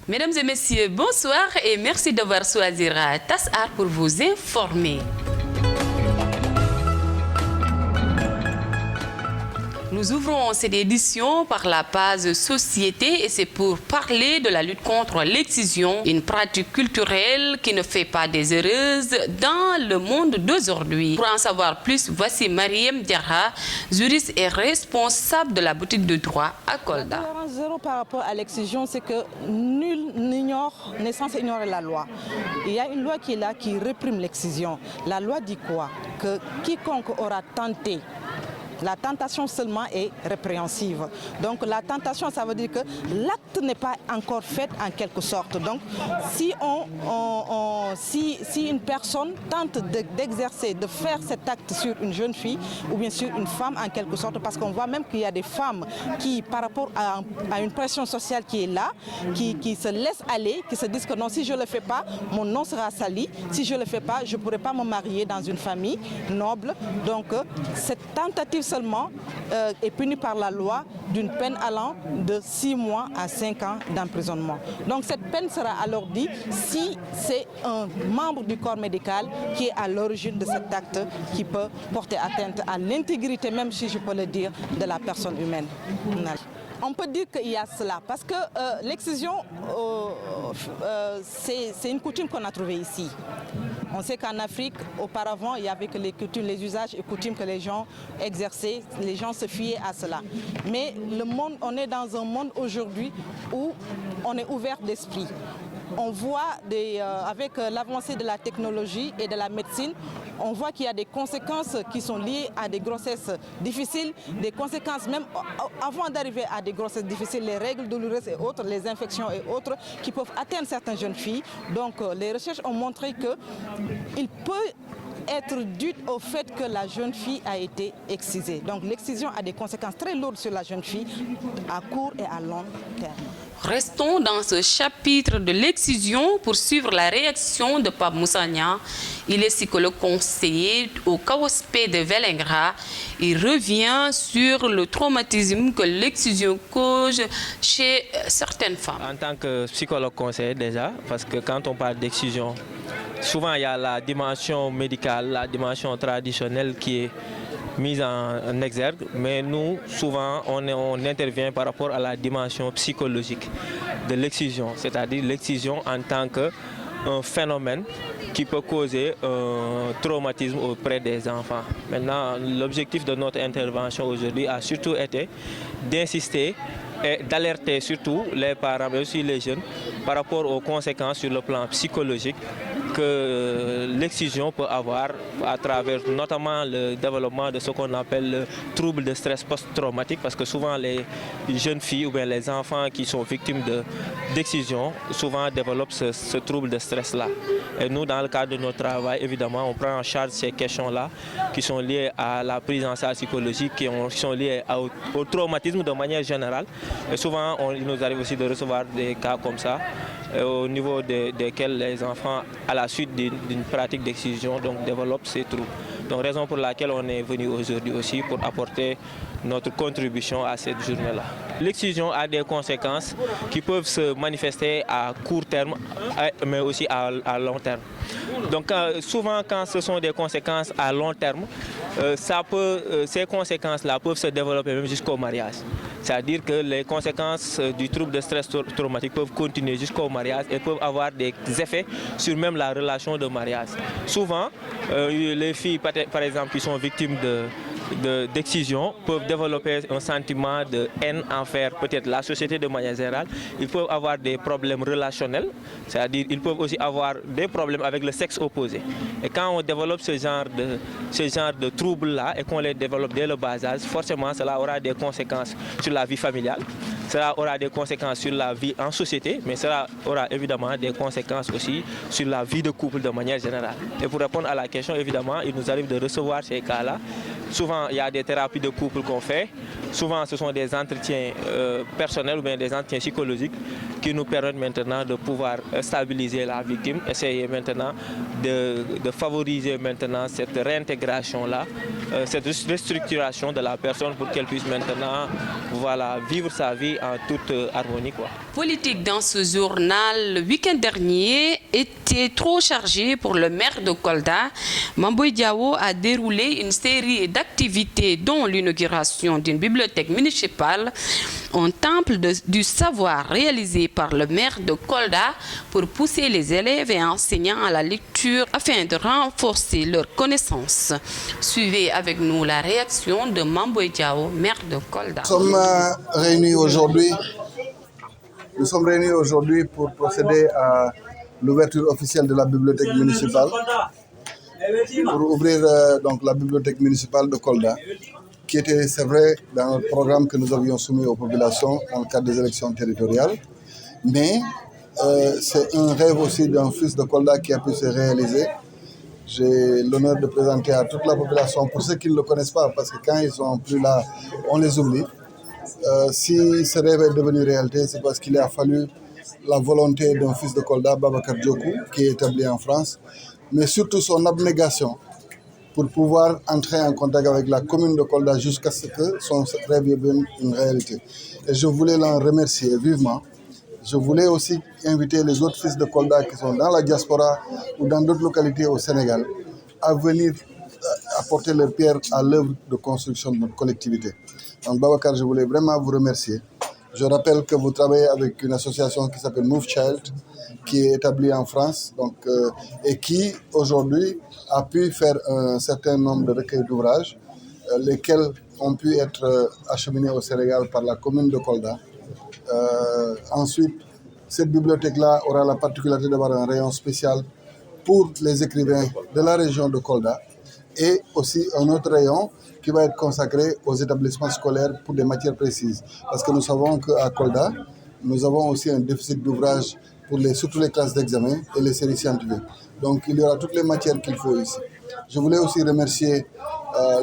Mesdames et messieurs, bonsoir et merci d'avoir choisi TAS Art pour vous informer. Nous ouvrons cette édition par la page Société et c'est pour parler de la lutte contre l'excision, une pratique culturelle qui ne fait pas des heureuses dans le monde d'aujourd'hui. Pour en savoir plus, voici Mariam Diarra, juriste et responsable de la boutique de droit à Kolda. La tolérance zéro par rapport à l'excision, c'est que nul n'est censé ignorer la loi. Il y a une loi qui est là qui réprime l'excision. La loi dit quoi? Que quiconque aura tenté, la tentation seulement est répréhensible. Donc la tentation, ça veut dire que l'acte n'est pas encore fait en quelque sorte. Donc si une personne tente d'exercer, de faire cet acte sur une jeune fille ou bien sur une femme en quelque sorte, parce qu'on voit même qu'il y a des femmes qui, par rapport à une pression sociale qui est là, qui se laissent aller, qui se disent que non, si je ne le fais pas, mon nom sera sali. Si je ne le fais pas, je ne pourrai pas me marier dans une famille noble. Donc cette tentative seulement est punie par la loi d'une peine allant de 6 mois à 5 ans d'emprisonnement. Donc cette peine sera alors dite si c'est un membre du corps médical qui est à l'origine de cet acte qui peut porter atteinte à l'intégrité, même si je peux le dire, de la personne humaine. On peut dire qu'il y a cela, parce que l'excision, c'est une coutume qu'on a trouvée ici. On sait qu'en Afrique, auparavant, il y avait que les coutumes, les usages et coutumes que les gens exerçaient, les gens se fiaient à cela. Mais le monde, on est dans un monde aujourd'hui où on est ouvert d'esprit. On voit avec l'avancée de la technologie et de la médecine, on voit qu'il y a des conséquences qui sont liées à des grossesses difficiles, des conséquences même avant d'arriver à des grossesses difficiles, les règles douloureuses et autres, les infections et autres qui peuvent atteindre certaines jeunes filles. Donc les recherches ont montré qu'il peut être dû au fait que la jeune fille a été excisée. Donc l'excision a des conséquences très lourdes sur la jeune fille à court et à long terme. Restons dans ce chapitre de l'excision pour suivre la réaction de Pape Moussagna. Il est psychologue conseiller au KOSP de Vélingara. Il revient sur le traumatisme que l'excision cause chez certaines femmes. En tant que psychologue conseiller déjà, parce que quand on parle d'excision, souvent il y a la dimension médicale, la dimension traditionnelle qui est mise en exergue, mais nous, souvent, on intervient par rapport à la dimension psychologique de l'excision, c'est-à-dire l'excision en tant qu'un phénomène qui peut causer un traumatisme auprès des enfants. Maintenant, l'objectif de notre intervention aujourd'hui a surtout été d'insister et d'alerter surtout les parents, mais aussi les jeunes, par rapport aux conséquences sur le plan psychologique que l'excision peut avoir à travers notamment le développement de ce qu'on appelle le trouble de stress post-traumatique, parce que souvent les jeunes filles ou bien les enfants qui sont victimes d'excision souvent développent ce trouble de stress-là. Et nous, dans le cadre de notre travail, évidemment, on prend en charge ces questions-là qui sont liées à la prise en charge psychologique, qui sont liées au traumatisme de manière générale. Et souvent, il nous arrive aussi de recevoir des cas comme ça, au niveau desquels les enfants, à la suite d'une pratique d'excision, développent ces troubles. Donc, raison pour laquelle on est venu aujourd'hui aussi pour apporter notre contribution à cette journée-là. L'excision a des conséquences qui peuvent se manifester à court terme, mais aussi à long terme. Donc, souvent, quand ce sont des conséquences à long terme, ces conséquences-là peuvent se développer même jusqu'au mariage. C'est-à-dire que les conséquences du trouble de stress traumatique peuvent continuer jusqu'au mariage et peuvent avoir des effets sur même la relation de mariage. Souvent, les filles, par exemple, qui sont victimes d'excision peuvent développer un sentiment de haine envers peut-être la société de manière générale. Ils peuvent avoir des problèmes relationnels, c'est-à-dire ils peuvent aussi avoir des problèmes avec le sexe opposé. Et quand on développe ce genre de troubles-là et qu'on les développe dès le bas âge, forcément cela aura des conséquences sur la vie familiale. Cela aura des conséquences sur la vie en société, mais cela aura évidemment des conséquences aussi sur la vie de couple de manière générale. Et pour répondre à la question, évidemment, il nous arrive de recevoir ces cas-là. Souvent, il y a des thérapies de couple qu'on fait. Souvent, ce sont des entretiens personnels ou bien des entretiens psychologiques qui nous permettent maintenant de pouvoir stabiliser la victime, essayer maintenant de favoriser maintenant cette réintégration-là, cette restructuration de la personne pour qu'elle puisse maintenant vivre sa vie en toute harmonie, quoi. Politique dans ce journal, le week-end dernier était trop chargé pour le maire de Kolda. Mame Boye Diao a déroulé une série d'activités dont l'inauguration d'une bibliothèque municipale, un temple du savoir réalisé par le maire de Kolda pour pousser les élèves et enseignants à la lecture afin de renforcer leurs connaissances. Suivez avec nous la réaction de Mame Boye Diao, maire de Kolda. Nous sommes réunis aujourd'hui pour procéder à l'ouverture officielle de la bibliothèque municipale, pour ouvrir donc la bibliothèque municipale de Kolda, qui était, c'est vrai, dans notre programme que nous avions soumis aux populations dans le cadre des élections territoriales. Mais c'est un rêve aussi d'un fils de Kolda qui a pu se réaliser. J'ai l'honneur de présenter à toute la population, pour ceux qui ne le connaissent pas, parce que quand ils ne sont plus là, on les oublie. Si ce rêve est devenu réalité, c'est parce qu'il a fallu la volonté d'un fils de Kolda, Babacar Djokou, qui est établi en France, mais surtout son abnégation pour pouvoir entrer en contact avec la commune de Kolda jusqu'à ce que son rêve devienne une réalité. Et je voulais l'en remercier vivement. Je voulais aussi inviter les autres fils de Kolda qui sont dans la diaspora ou dans d'autres localités au Sénégal à venir apporter leur pierre à l'œuvre de construction de notre collectivité. Donc Babacar, je voulais vraiment vous remercier. Je rappelle que vous travaillez avec une association qui s'appelle Move Child, qui est établie en France et qui aujourd'hui a pu faire un certain nombre de recueils d'ouvrages, lesquels ont pu être acheminés au Sénégal par la commune de Kolda. Ensuite, cette bibliothèque-là aura la particularité d'avoir un rayon spécial pour les écrivains de la région de Kolda et aussi un autre rayon qui va être consacré aux établissements scolaires pour des matières précises. Parce que nous savons qu'à Kolda, nous avons aussi un déficit d'ouvrages pour surtout les classes d'examen et les séries scientifiques. Donc il y aura toutes les matières qu'il faut ici. Je voulais aussi remercier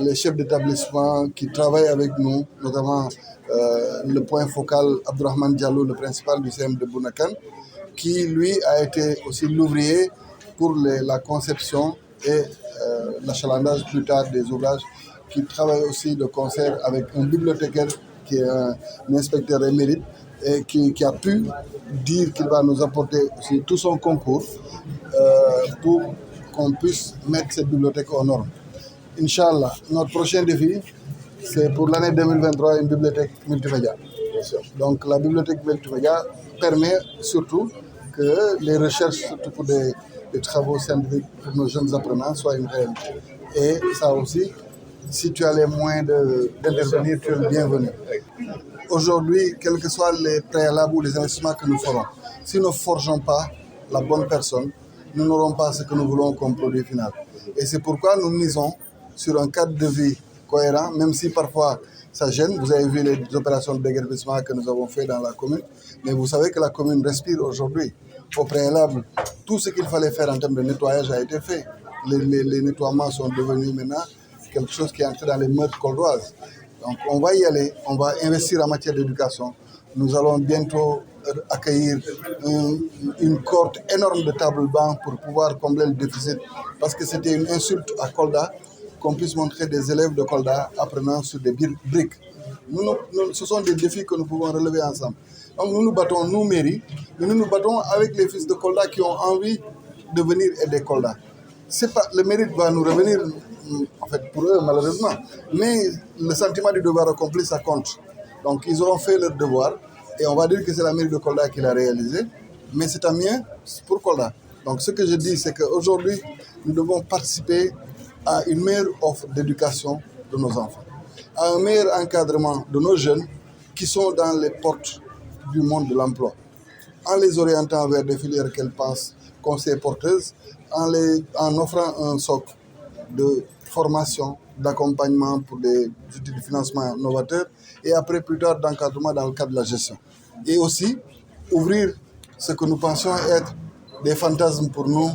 les chefs d'établissement qui travaillent avec nous, notamment le point focal Abdourahmane Diallo, le principal du CM de Bounakan, qui lui a été aussi l'ouvrier pour la conception et l'achalandage plus tard des ouvrages, qui travaille aussi de concert avec un bibliothécaire qui est un inspecteur émérite et qui a pu dire qu'il va nous apporter aussi tout son concours pour qu'on puisse mettre cette bibliothèque aux normes. Inch'Allah, notre prochain défi, c'est pour l'année 2023 une bibliothèque multimédia. Donc la bibliothèque multimédia permet surtout que les recherches, surtout pour des travaux scientifiques pour nos jeunes apprenants, soient une réalité. Et ça aussi, si tu as les moyens d'intervenir, tu es le bienvenu. Aujourd'hui, quels que soient les préalables ou les investissements que nous ferons, si nous ne forgeons pas la bonne personne, nous n'aurons pas ce que nous voulons comme produit final. Et c'est pourquoi nous misons sur un cadre de vie cohérent, même si parfois ça gêne. Vous avez vu les opérations de déguerpissement que nous avons fait dans la commune, mais vous savez que la commune respire aujourd'hui. Au préalable, tout ce qu'il fallait faire en termes de nettoyage a été fait. Les nettoiements sont devenus maintenant quelque chose qui est entré dans les mœurs coldoises. Donc on va y aller, on va investir en matière d'éducation. Nous allons bientôt accueillir une cohorte énorme de tables-bancs pour pouvoir combler le déficit. Parce que c'était une insulte à Kolda qu'on puisse montrer des élèves de Kolda apprenant sur des briques. Ce sont des défis que nous pouvons relever ensemble. Donc nous nous battons, nous mairies, mais nous nous battons avec les fils de Kolda qui ont envie de venir aider Kolda. Le mérite va nous revenir, en fait, pour eux, malheureusement. Mais le sentiment du devoir accompli, ça compte. Donc, ils auront fait leur devoir. Et on va dire que c'est la mairie de Kolda qui l'a réalisé. Mais c'est un bien pour Kolda. Donc, ce que je dis, c'est qu'aujourd'hui, nous devons participer à une meilleure offre d'éducation de nos enfants, à un meilleur encadrement de nos jeunes qui sont dans les portes du monde de l'emploi, en les orientant vers des filières qu'elles pensent conseiller porteuses, en offrant un socle de formation, d'accompagnement pour des outils de financement novateurs et après plus tard d'encadrement dans le cadre de la gestion. Et aussi ouvrir ce que nous pensions être des fantasmes pour nous,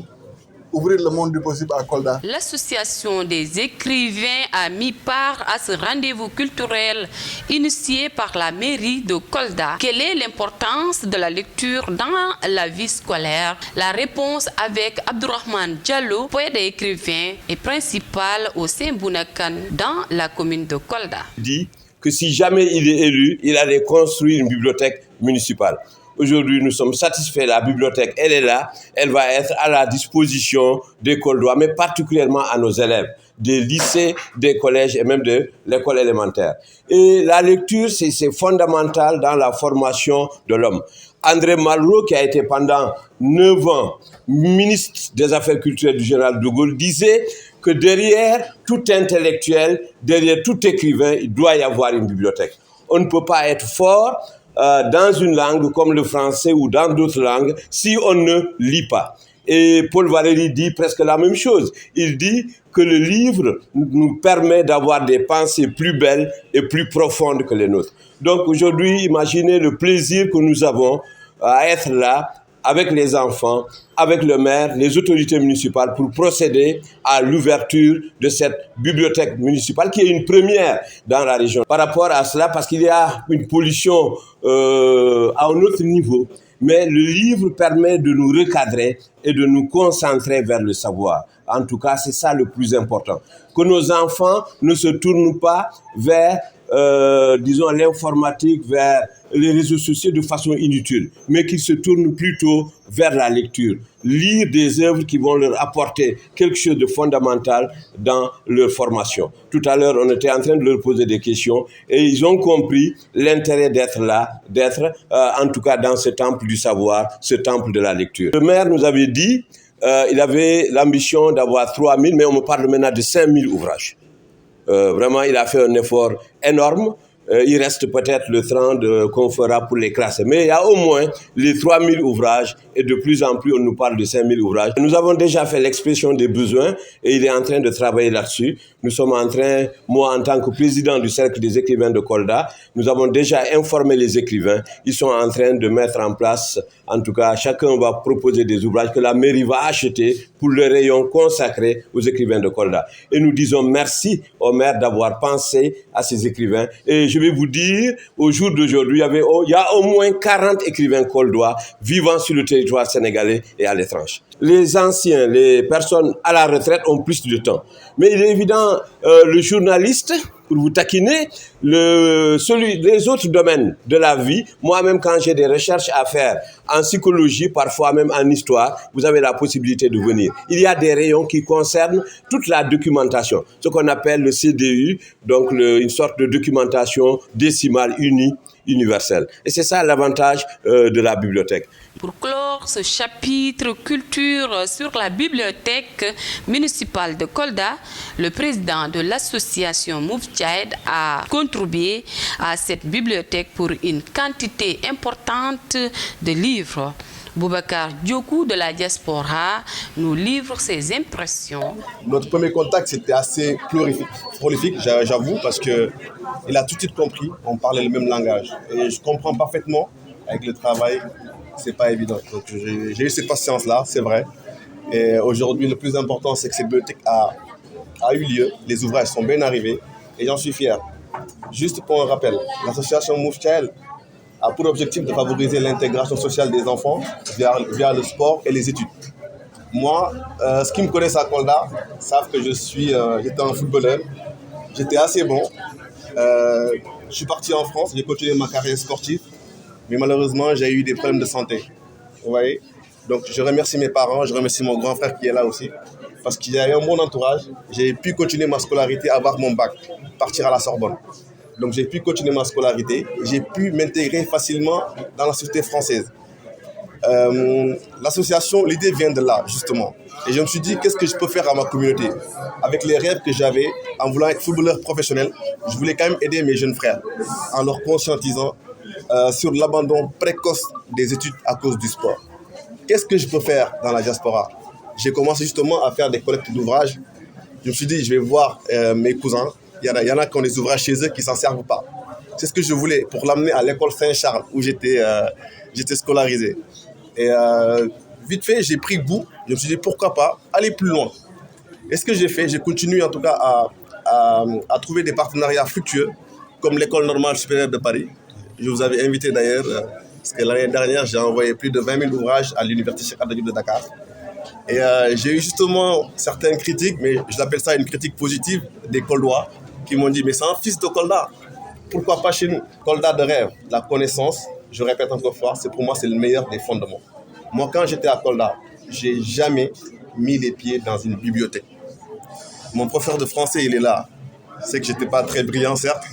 ouvrir le monde du possible à Kolda. L'association des écrivains a mis part à ce rendez-vous culturel initié par la mairie de Kolda. Quelle est l'importance de la lecture dans la vie scolaire? La réponse avec Abdourahmane Diallo, poète et écrivain et principal au Saint-Bounakan dans la commune de Kolda. Il dit que si jamais il est élu, il allait construire une bibliothèque municipale. Aujourd'hui, nous sommes satisfaits, la bibliothèque, elle est là, elle va être à la disposition des Koldois, mais particulièrement à nos élèves, des lycées, des collèges et même de l'école élémentaire. Et la lecture, c'est fondamental dans la formation de l'homme. André Malraux, qui a été pendant 9 ans ministre des Affaires culturelles du général de Gaulle, disait que derrière tout intellectuel, derrière tout écrivain, il doit y avoir une bibliothèque. On ne peut pas être fort dans une langue comme le français ou dans d'autres langues si on ne lit pas. Et Paul Valéry dit presque la même chose. Il dit que le livre nous permet d'avoir des pensées plus belles et plus profondes que les nôtres. Donc aujourd'hui, imaginez le plaisir que nous avons à être là avec les enfants, avec le maire, les autorités municipales pour procéder à l'ouverture de cette bibliothèque municipale qui est une première dans la région. Par rapport à cela, parce qu'il y a une pollution à un autre niveau, mais le livre permet de nous recadrer et de nous concentrer vers le savoir. En tout cas, c'est ça le plus important. Que nos enfants ne se tournent pas vers, disons, l'informatique, vers les réseaux sociaux de façon inutile, mais qu'ils se tournent plutôt vers la lecture. Lire des œuvres qui vont leur apporter quelque chose de fondamental dans leur formation. Tout à l'heure, on était en train de leur poser des questions et ils ont compris l'intérêt d'être là, d'être en tout cas dans ce temple du savoir, ce temple de la lecture. Le maire nous avait dit, il avait l'ambition d'avoir 3000, mais on me parle maintenant de 5000 ouvrages. Vraiment, il a fait un effort énorme. Il reste peut-être le 30 qu'on fera pour les classes. Mais il y a au moins les 3000 ouvrages et de plus en plus on nous parle de 5000 ouvrages. Nous avons déjà fait l'expression des besoins et il est en train de travailler là-dessus. Nous sommes en train, moi en tant que président du Cercle des écrivains de Kolda, nous avons déjà informé les écrivains. Ils sont en train de mettre en place, en tout cas chacun va proposer des ouvrages que la mairie va acheter pour le rayon consacré aux écrivains de Kolda. Et nous disons merci au maire d'avoir pensé à ces écrivains. Et je vais vous dire, au jour d'aujourd'hui, il y a au moins 40 écrivains koldois vivant sur le territoire sénégalais et à l'étranger. Les anciens, les personnes à la retraite ont plus de temps. Mais il est évident, le journaliste, pour vous taquiner, les autres domaines de la vie, moi-même quand j'ai des recherches à faire en psychologie, parfois même en histoire, vous avez la possibilité de venir. Il y a des rayons qui concernent toute la documentation, ce qu'on appelle le CDU, donc une sorte de documentation décimale unie, universelle. Et c'est ça l'avantage de la bibliothèque. Pour clore ce chapitre culture sur la bibliothèque municipale de Kolda, le président de l'association Mouv'Tchaïd a contribué à cette bibliothèque pour une quantité importante de livres. Boubacar Diokou de la diaspora nous livre ses impressions. Notre premier contact, c'était assez prolifique, j'avoue, parce qu'il a tout de suite compris, on parlait le même langage. Et je comprends parfaitement, avec le travail, c'est pas évident. Donc j'ai eu cette patience-là, c'est vrai. Et aujourd'hui, le plus important, c'est que cette bibliothèque a eu lieu, les ouvrages sont bien arrivés, et j'en suis fier. Juste pour un rappel, l'association Mouv'Tchaïd a pour objectif de favoriser l'intégration sociale des enfants via le sport et les études. Moi, ceux qui me connaissent à Kolda savent que j'étais un footballeur, j'étais assez bon. Je suis parti en France, j'ai continué ma carrière sportive, mais malheureusement, j'ai eu des problèmes de santé. Vous voyez ? Donc, je remercie mes parents, je remercie mon grand frère qui est là aussi, parce qu'il y a eu un bon entourage. J'ai pu continuer ma scolarité, avoir mon bac, partir à la Sorbonne. Donc j'ai pu continuer ma scolarité, j'ai pu m'intégrer facilement dans la société française. L'association, l'idée vient de là, justement. Et je me suis dit, qu'est-ce que je peux faire à ma communauté? Avec les rêves que j'avais, en voulant être footballeur professionnel, je voulais quand même aider mes jeunes frères, en leur conscientisant sur l'abandon précoce des études à cause du sport. Qu'est-ce que je peux faire dans la diaspora? J'ai commencé justement à faire des collectes d'ouvrages Je me suis dit, je vais voir mes cousins. Il y en a qui ont des ouvrages chez eux qui ne s'en servent pas. C'est ce que je voulais pour l'amener à l'école Saint-Charles où j'étais scolarisé. Et vite fait, j'ai pris goût. Je me suis dit, pourquoi pas aller plus loin. Et ce que j'ai fait, j'ai continué en tout cas à trouver des partenariats fructueux, comme l'École normale supérieure de Paris. Je vous avais invité d'ailleurs, parce que l'année dernière, j'ai envoyé plus de 20 000 ouvrages à l'Université Cheikh Anta Diop de Dakar. Et j'ai eu justement certaines critiques, mais je l'appelle ça une critique positive, des Koldois, qui m'ont dit, mais c'est un fils de Kolda, pourquoi pas chez nous? Kolda de rêve, la connaissance, je répète encore une fois, pour moi, c'est le meilleur des fondements. Moi, quand j'étais à Kolda, je n'ai jamais mis les pieds dans une bibliothèque. Mon professeur de français, il est là. C'est que je n'étais pas très brillant, certes.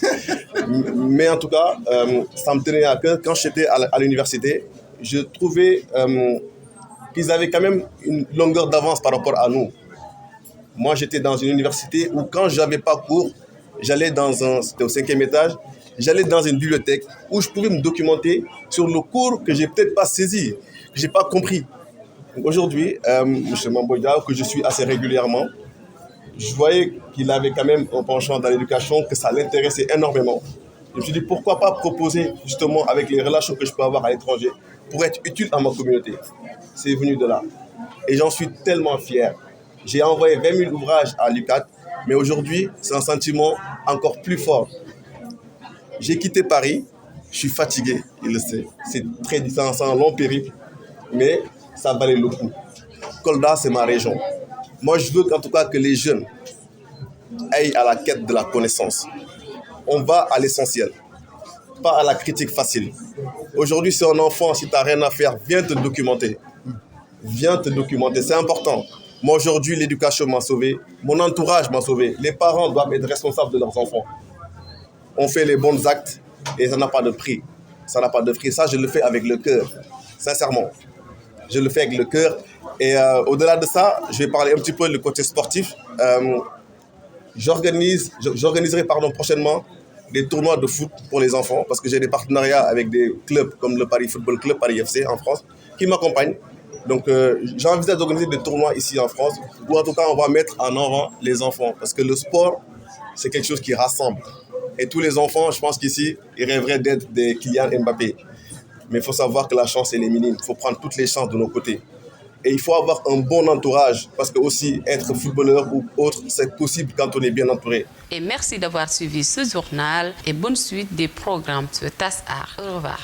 Mais en tout cas, ça me tenait à cœur. Quand j'étais à l'université, je trouvais qu'ils avaient quand même une longueur d'avance par rapport à nous. Moi, j'étais dans une université où quand je n'avais pas cours, j'allais c'était au 5e étage, j'allais dans une bibliothèque où je pouvais me documenter sur le cours que je n'ai peut-être pas saisi, que je n'ai pas compris. Aujourd'hui, M. Mamboya, que je suis assez régulièrement, je voyais qu'il avait quand même un penchant dans l'éducation, que ça l'intéressait énormément. Je me suis dit, pourquoi pas proposer justement avec les relations que je peux avoir à l'étranger pour être utile à ma communauté. C'est venu de là. Et j'en suis tellement fier. J'ai envoyé 20 000 ouvrages à l'UCAD, mais aujourd'hui, c'est un sentiment encore plus fort. J'ai quitté Paris, je suis fatigué, il le sait. C'est très difficile, c'est un long périple, mais ça valait le coup. Kolda, c'est ma région. Moi, je veux en tout cas que les jeunes aillent à la quête de la connaissance. On va à l'essentiel, pas à la critique facile. Aujourd'hui, c'est un enfant, si tu n'as rien à faire, viens te documenter. Viens te documenter, c'est important. Moi, aujourd'hui, l'éducation m'a sauvé, mon entourage m'a sauvé. Les parents doivent être responsables de leurs enfants. On fait les bons actes et ça n'a pas de prix. Ça n'a pas de prix. Ça, je le fais avec le cœur, sincèrement. Je le fais avec le cœur. Et au-delà de ça, je vais parler un petit peu du côté sportif. J'organiserai prochainement des tournois de foot pour les enfants parce que j'ai des partenariats avec des clubs comme le Paris Football Club, Paris FC en France, qui m'accompagnent. Donc j'envisage d'organiser des tournois ici en France où en tout cas on va mettre en avant les enfants parce que le sport, c'est quelque chose qui rassemble. Et tous les enfants, je pense qu'ici, ils rêveraient d'être des Kylian Mbappé. Mais il faut savoir que la chance, elle est minime. Il faut prendre toutes les chances de nos côtés. Et il faut avoir un bon entourage parce que aussi être footballeur ou autre, c'est possible quand on est bien entouré. Et merci d'avoir suivi ce journal et bonne suite des programmes sur TAS Art. Au revoir.